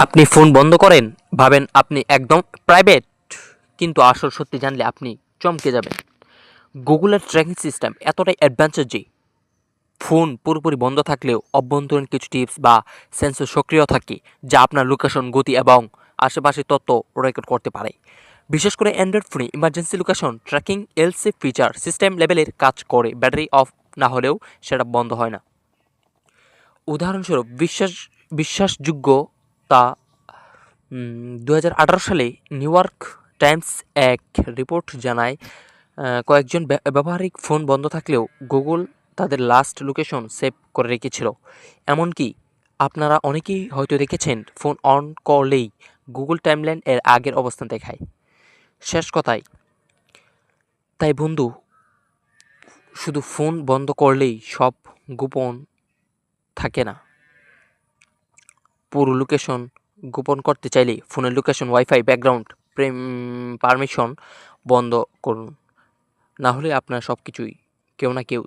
আপনি ফোন বন্ধ করেন, ভাবেন আপনি একদম প্রাইভেট, কিন্তু আসল সত্যি জানলে আপনি চমকে যাবেন। গুগলের ট্র্যাকিং সিস্টেম এতটাই অ্যাডভান্সড যে ফোন পুরোপুরি বন্ধ থাকলেও অভ্যন্তরীণ কিছু টিপস বা সেন্সর সক্রিয় থাকে, যা আপনার লোকেশন, গতি এবং আশেপাশের তথ্য রেকর্ড করতে পারে। বিশেষ করে অ্যান্ড্রয়েড ফোনে emergency location tracking LC feature system লেভেলের কাজ করে, ব্যাটারি অফ না হলেও সেটা বন্ধ হয় না। উদাহরণস্বরূপ বিশ্বাসযোগ্যতা 2018 সালে নিউ ইয়র্ক টাইমস এক রিপোর্ট জানায়, কয়েকজন ব্যবহারিক ফোন বন্ধ থাকলেও গুগল তাদের লাস্ট লোকেশন সেভ করে রেখেছিল। এমনকি আপনারা অনেকেই হয়তো দেখেছেন, ফোন অন করলেই গুগল টাইমলাইন এর আগের অবস্থান দেখায়। শেষ কথায়, তাই বন্ধু, শুধু ফোন বন্ধ করলেই সব গোপন থাকে না। পুরো লোকেশন গোপন করতে চাইলে ফোনের লোকেশন, ওয়াইফাই, ব্যাকগ্রাউন্ড পারমিশন বন্ধ করুন। না হলে আপনার সব কিছুই কেউ না কেউ